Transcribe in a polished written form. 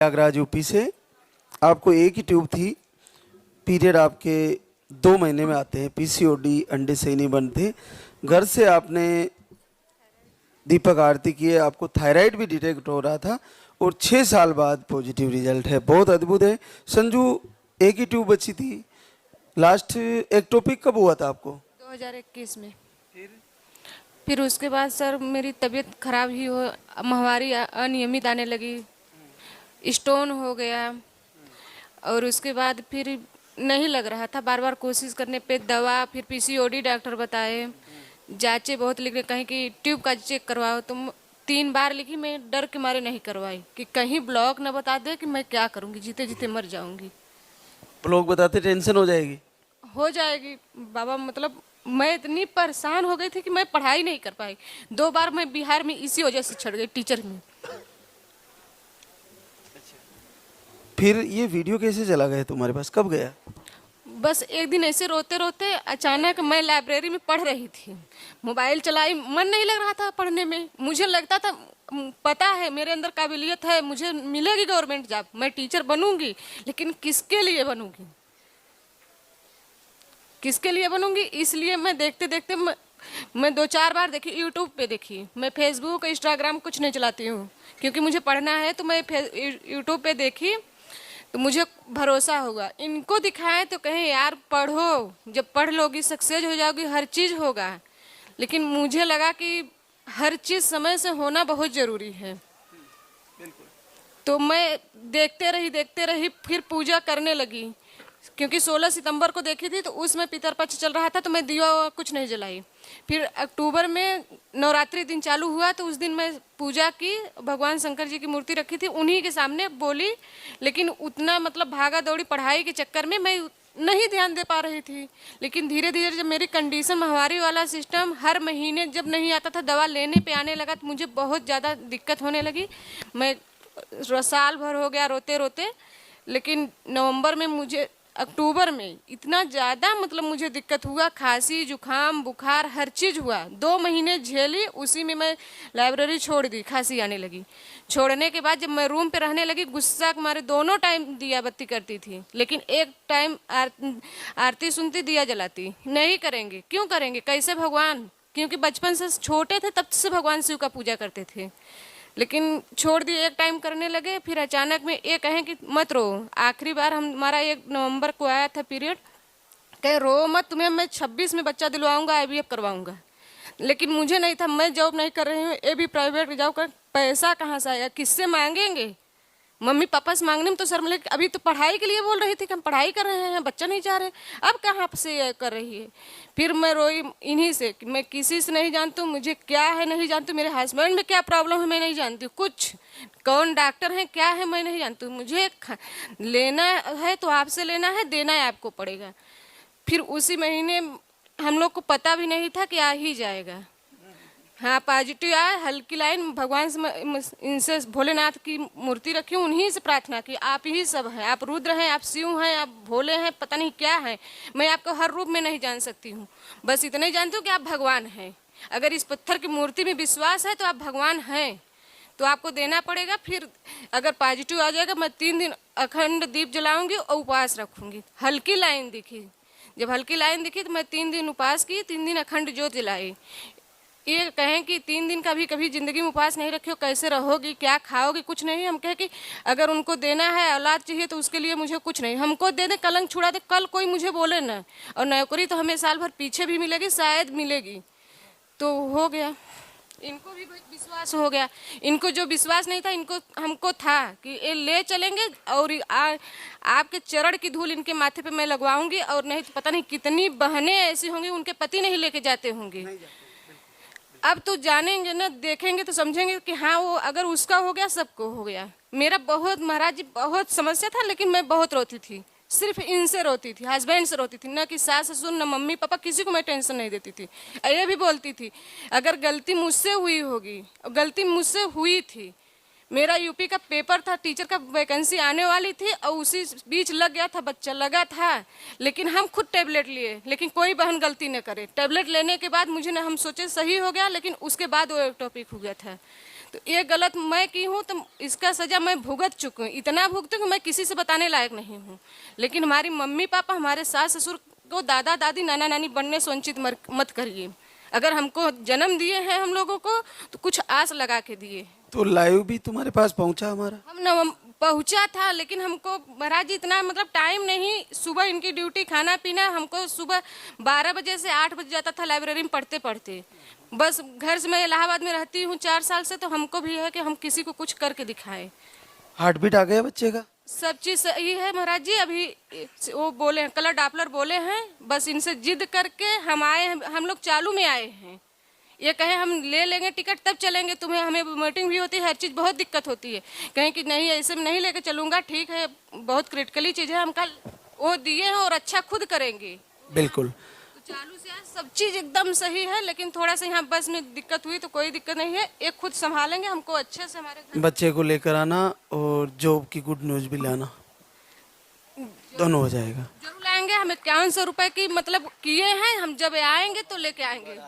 Prayagraj UP से। आपको एक ही ट्यूब थी, पीरियड आपके 2 महीने में आते हैं, पीसीओडी अंडे से ही नहीं बनते। घर से आपने दीपक आरती किए, आपको थायराइड भी डिटेक्ट हो रहा था और 6 साल बाद पॉजिटिव रिजल्ट है। बहुत अद्भुत है। संजू, एक ही ट्यूब बची थी, लास्ट एक्टोपिक कब हुआ था आपको? 2021 में। फिर उसके बाद सर मेरी तबीयत खराब ही हो, माहवारी अनियमित आने लगी, स्टोन हो गया और उसके बाद फिर नहीं लग रहा था। बार बार कोशिश करने पे दवा, फिर पीसीओडी डॉक्टर बताए, जांचें बहुत लिखे, कहीं कि ट्यूब का चेक करवाओ, तो 3 बार लिखी। मैं डर के मारे नहीं करवाई कि कहीं ब्लॉक न बता दे कि मैं क्या करूँगी, जीते जीते मर जाऊँगी। लोग बताते टेंशन हो जाएगी। हो जाएगी बाबा, मतलब मैं इतनी परेशान हो गई थी कि मैं पढ़ाई नहीं कर पाई। 2 बार मैं बिहार में इसी वजह से छड़ गई, टीचर में। फिर ये वीडियो कैसे चला गया तुम्हारे पास, कब गया? बस एक दिन ऐसे रोते रोते अचानक मैं लाइब्रेरी में पढ़ रही थी, मोबाइल चलाई, मन नहीं लग रहा था पढ़ने में। मुझे लगता था पता है मेरे अंदर काबिलियत है, मुझे मिलेगी गवर्नमेंट जॉब, मैं टीचर बनूंगी, लेकिन किसके लिए बनूंगी, किसके लिए बनूंगी। इसलिए मैं देखते देखते मैं 2-4 बार देखी, यूट्यूब पे देखी। मैं फेसबुक इंस्टाग्राम कुछ नहीं चलाती हूँ क्योंकि मुझे पढ़ना है, तो मैं यूट्यूब पे देखी तो मुझे भरोसा होगा। इनको दिखाएं तो कहें यार पढ़ो, जब पढ़ लोगी सक्सेस हो जाओगी, हर चीज़ होगा। लेकिन मुझे लगा कि हर चीज़ समय से होना बहुत ज़रूरी है। तो मैं देखते रही, फिर पूजा करने लगी, क्योंकि 16 सितंबर को देखी थी तो उसमें पितरपक्ष चल रहा था, तो मैं दिया कुछ नहीं जलाई। फिर अक्टूबर में नवरात्रि दिन चालू हुआ तो उस दिन मैं पूजा की, भगवान शंकर जी की मूर्ति रखी थी, उन्हीं के सामने बोली। लेकिन उतना मतलब भागा दौड़ी पढ़ाई के चक्कर में मैं नहीं ध्यान दे पा रही थी। लेकिन धीरे धीरे जब मेरी कंडीशन, माहवारी वाला सिस्टम हर महीने जब नहीं आता था, दवा लेने पे आने लगा, तो मुझे बहुत ज़्यादा दिक्कत होने लगी। मैं साल भर हो गया रोते रोते, लेकिन नवंबर में मुझे, अक्टूबर में इतना ज़्यादा मतलब मुझे दिक्कत हुआ, खांसी जुकाम बुखार हर चीज़ हुआ। 2 महीने झेली, उसी में मैं लाइब्रेरी छोड़ दी, खांसी आने लगी। छोड़ने के बाद जब मैं रूम पे रहने लगी, गुस्सा के मारे दोनों टाइम दिया बत्ती करती थी, लेकिन एक टाइम आरती सुनती, दिया जलाती नहीं करेंगे। क्यों करेंगे, कैसे भगवान, क्योंकि बचपन से छोटे थे तब से भगवान शिव का पूजा करते थे। लेकिन छोड़ दिए, एक टाइम करने लगे, फिर अचानक में ये कहें कि मत रो। आखिरी बार हमारा 1 नवंबर को आया था पीरियड, कहे रो मत, तुम्हें मैं 26 में बच्चा दिलवाऊंगा, IVF करवाऊंगा। लेकिन मुझे नहीं था, मैं जॉब नहीं कर रही हूँ, ये भी प्राइवेट जॉब कर, पैसा कहाँ से आएगा, किससे मांगेंगे, मम्मी पापा से मांगने में तो शर्म लगे। अभी तो पढ़ाई के लिए बोल रही थी कि हम पढ़ाई कर रहे हैं, बच्चा नहीं चाह रहे, अब कहाँ से ये कर रही है। फिर मैं रोई इन्हीं से कि मैं किसी से नहीं जानती हूँ, मुझे क्या है नहीं जानती हूँ, मेरे हस्बैंड में क्या प्रॉब्लम है मैं नहीं जानती हूँ, कुछ कौन डॉक्टर है क्या है मैं नहीं जानती हूँ, मुझे लेना है तो आपसे लेना है, देना है आपको पड़ेगा। फिर उसी महीने हम लोग को पता भी नहीं था कि आ ही जाएगा। हाँ, पॉजिटिव आया, हल्की लाइन, भगवान से इनसे भोलेनाथ की मूर्ति रखी, उन्हीं से प्रार्थना की, आप ही सब हैं, आप रुद्र हैं, आप शिव हैं, आप भोले हैं, पता नहीं क्या हैं, मैं आपको हर रूप में नहीं जान सकती हूँ, बस इतना ही जानती हूँ कि आप भगवान हैं। अगर इस पत्थर की मूर्ति में विश्वास है तो आप भगवान हैं, तो आपको देना पड़ेगा। फिर अगर पॉजिटिव आ जाएगा, मैं 3 दिन अखंड दीप जलाऊंगी और उपवास रखूंगी। हल्की लाइन दिखी, जब हल्की लाइन दिखी तो मैं 3 दिन उपवास की, 3 दिन अखंड ज्योत जलाई। ये कहें कि 3 दिन का भी कभी जिंदगी में उपवास नहीं रखे हो, कैसे रहोगी, क्या खाओगी, कुछ नहीं। हम कहें कि अगर उनको देना है, औलाद चाहिए, तो उसके लिए मुझे कुछ नहीं, हमको दे दे, कलंक छुड़ा दे, कल कोई मुझे बोले ना। और नौकरी तो हमें साल भर पीछे भी मिलेगी, शायद मिलेगी। तो हो गया, इनको भी विश्वास हो गया। इनको जो विश्वास नहीं था, इनको हमको था कि ये ले चलेंगे और आपके चरण की धूल इनके माथे पे मैं लगवाऊंगी, और नहीं तो पता नहीं कितनी बहनें ऐसी होंगी उनके पति नहीं लेके जाते होंगे। अब तो जानेंगे ना, देखेंगे तो समझेंगे कि हाँ, वो अगर उसका हो गया सबको हो गया। मेरा बहुत, महाराज जी, बहुत समस्या था, लेकिन मैं बहुत रोती थी, सिर्फ इनसे रोती थी, हस्बैंड से रोती थी, न कि सास ससुर न मम्मी पापा, किसी को मैं टेंशन नहीं देती थी। ये भी बोलती थी अगर गलती मुझसे हुई होगी, गलती मुझसे हुई थी। मेरा यूपी का पेपर था, टीचर का वैकेंसी आने वाली थी, और उसी बीच लग गया था, बच्चा लगा था, लेकिन हम खुद टेबलेट लिए, लेकिन कोई बहन गलती न करे। टेबलेट लेने के बाद मुझे ना, हम सोचे सही हो गया, लेकिन उसके बाद वो एक टॉपिक हो गया था। तो ये गलत मैं की हूँ तो इसका सजा मैं भुगत चुकी हूँ, इतना भुगती हूँ कि मैं किसी से बताने लायक नहीं हूँ। लेकिन हमारी मम्मी पापा, हमारे सास ससुर को, दादा दादी, नाना नानी बनने से वंचित मत करिए। अगर हमको जन्म दिए हैं हम लोगों को तो कुछ आस लगा के दिए। तो लाइव भी तुम्हारे पास पहुंचा हमारा? हम न पहुंचा था, लेकिन हमको महाराज जी इतना मतलब टाइम नहीं। सुबह इनकी ड्यूटी, खाना पीना, हमको सुबह 12 बजे से 8 बजे जाता था लाइब्रेरी में पढ़ते पढ़ते। बस घर से, मैं इलाहाबाद में रहती हूँ 4 साल से, तो हमको भी है कि हम किसी को कुछ करके दिखाएं। हार्ट बीट आ गया बच्चे का? सब चीज सही है महाराज जी। अभी वो बोले हैं, कलर डापलर बोले हैं, बस इनसे जिद करके हम आए हैं। हम लोग चालू में आए हैं, ये कहे हम ले लेंगे टिकट तब चलेंगे, तुम्हें हमें मीटिंग भी होती है, हर चीज़ बहुत दिक्कत होती है। कहें कि नहीं ऐसे में नहीं लेके चलूंगा, ठीक है बहुत क्रिटिकली चीज़ है, हम कल वो दिए हैं और अच्छा खुद करेंगे। बिल्कुल। तो चालू से आज सब चीज़ एकदम सही है, लेकिन थोड़ा सा यहाँ बस में दिक्कत हुई तो कोई दिक्कत नहीं है, एक खुद संभालेंगे हमको अच्छे से। हमारे घर बच्चे को लेकर आना और जॉब की गुड न्यूज़ भी लाना, दोनों हो जाएगा। जरूर लाएंगे। हम 5100 रुपए की मतलब किए हैं, हम जब आएंगे तो लेके आएंगे।